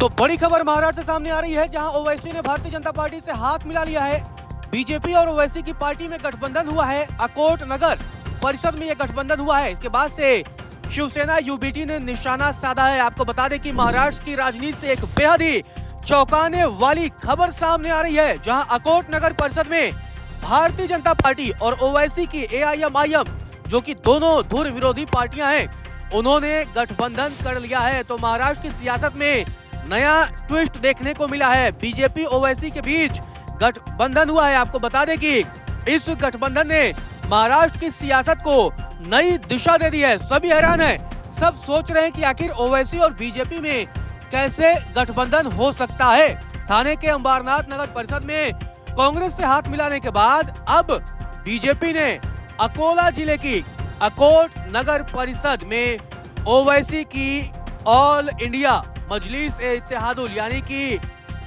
तो बड़ी खबर महाराष्ट्र से सामने आ रही है, जहां ओवैसी ने भारतीय जनता पार्टी से हाथ मिला लिया है। बीजेपी और ओवैसी की पार्टी में गठबंधन हुआ है। अकोट नगर परिषद में यह गठबंधन हुआ है। इसके बाद से शिवसेना यूबीटी ने निशाना साधा है। आपको बता दें कि महाराष्ट्र की राजनीति से एक बेहद ही चौंकाने वाली खबर सामने आ रही है, जहां अकोट नगर परिषद में भारतीय जनता पार्टी और ओवैसी की एआईएमआईएम, जो कि दोनों धुर विरोधी पार्टियां हैं, उन्होंने गठबंधन कर लिया है। तो महाराष्ट्र की सियासत में नया ट्विस्ट देखने को मिला है। बीजेपी ओवैसी के बीच गठबंधन हुआ है। आपको बता दें कि इस गठबंधन ने महाराष्ट्र की सियासत को नई दिशा दे दी है। सभी हैरान हैं, सब सोच रहे हैं कि आखिर ओवैसी और बीजेपी में कैसे गठबंधन हो सकता है। थाने के अंबरनाथ नगर परिषद में कांग्रेस से हाथ मिलाने के बाद अब बीजेपी ने अकोला जिले की अकोट नगर परिषद में ओवैसी की ऑल इंडिया मजलिस ए इत्तेहादुल यानी कि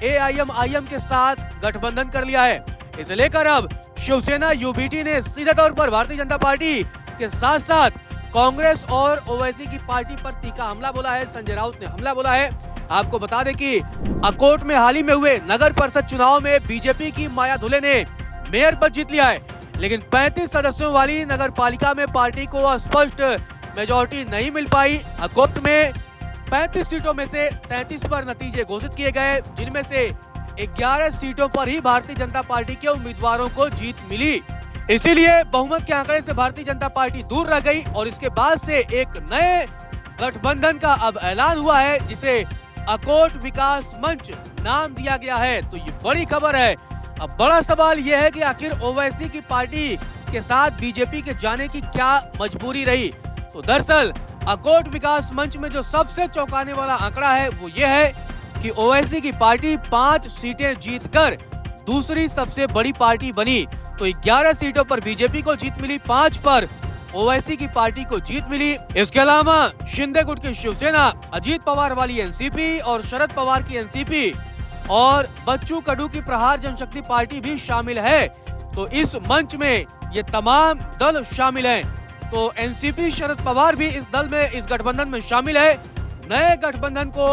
एआईएमआईएम के साथ गठबंधन कर लिया है। इसे लेकर अब शिवसेना यूबीटी ने सीधे तौर पर भारतीय जनता पार्टी के साथ साथ कांग्रेस और ओवैसी की पार्टी पर तीखा हमला बोला है। संजय राउत ने हमला बोला है। आपको बता दें कि अकोट में हाल ही में हुए नगर परिषद चुनाव में बीजेपी की माया धुले ने मेयर पद जीत लिया है, लेकिन 35 सदस्यों वाली नगर पालिका में पार्टी को स्पष्ट मेजॉरिटी नहीं मिल पाई। अकोट में 35 सीटों में से 33 पर नतीजे घोषित किए गए, जिनमें से 11 सीटों पर ही भारतीय जनता पार्टी के उम्मीदवारों को जीत मिली। इसीलिए बहुमत के आंकड़े से भारतीय जनता पार्टी दूर रह गई और इसके बाद से एक नए गठबंधन का अब ऐलान हुआ है, जिसे अकोट विकास मंच नाम दिया गया है। तो ये बड़ी खबर है। अब बड़ा सवाल यह है कि आखिर ओवैसी की पार्टी के साथ बीजेपी के जाने की क्या मजबूरी रही। तो दरअसल अकोट विकास मंच में जो सबसे चौंकाने वाला आंकड़ा है वो ये है कि ओवैसी की पार्टी 5 सीटें जीतकर दूसरी सबसे बड़ी पार्टी बनी। तो 11 सीटों पर बीजेपी को जीत मिली, 5 पर ओवैसी की पार्टी को जीत मिली। इसके अलावा शिंदे गुट की शिवसेना, अजीत पवार वाली एनसीपी और शरद पवार की एनसीपी और बच्चू कडू की प्रहार जनशक्ति पार्टी भी शामिल है। तो इस मंच में ये तमाम दल शामिल हैं। तो एनसीपी शरद पवार भी इस दल में, इस गठबंधन में शामिल है। नए गठबंधन को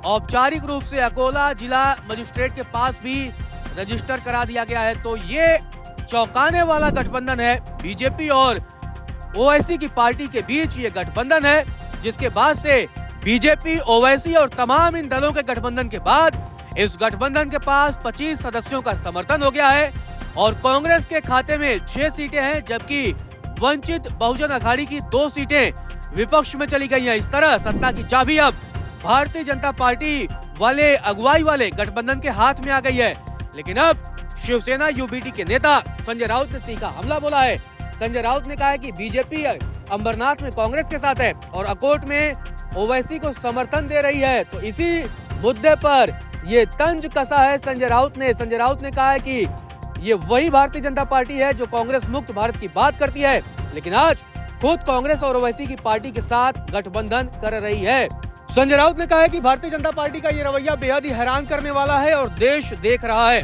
औपचारिक रूप से अकोला जिला मजिस्ट्रेट के पास भी रजिस्टर करा दिया गया है। तो ये चौंकाने वाला गठबंधन है। बीजेपी और ओवैसी की पार्टी के बीच ये गठबंधन है, जिसके बाद से बीजेपी, ओवैसी और तमाम इन दलों के गठबंधन के बाद इस गठबंधन के पास 25 सदस्यों का समर्थन हो गया है और कांग्रेस के खाते में 6 सीटें हैं, जबकि वंचित बहुजन अघाड़ी की 2 सीटें विपक्ष में चली गई हैं। इस तरह सत्ता की चाबी अब भारतीय जनता पार्टी वाले अगुवाई वाले गठबंधन के हाथ में आ गई है। लेकिन अब शिवसेना यूबीटी के नेता संजय राउत ने तीखा हमला बोला है। संजय राउत ने कहा है कि बीजेपी अंबरनाथ में कांग्रेस के साथ है और अकोट में ओवैसी को समर्थन दे रही है। तो इसी मुद्दे पर ये तंज कसा है संजय राउत ने। संजय राउत ने कहा है कि ये वही भारतीय जनता पार्टी है जो कांग्रेस मुक्त भारत की बात करती है, लेकिन आज खुद कांग्रेस और ओवैसी की पार्टी के साथ गठबंधन कर रही है। संजय राउत ने कहा है कि भारतीय जनता पार्टी का ये रवैया बेहद ही हैरान करने वाला है और देश देख रहा है।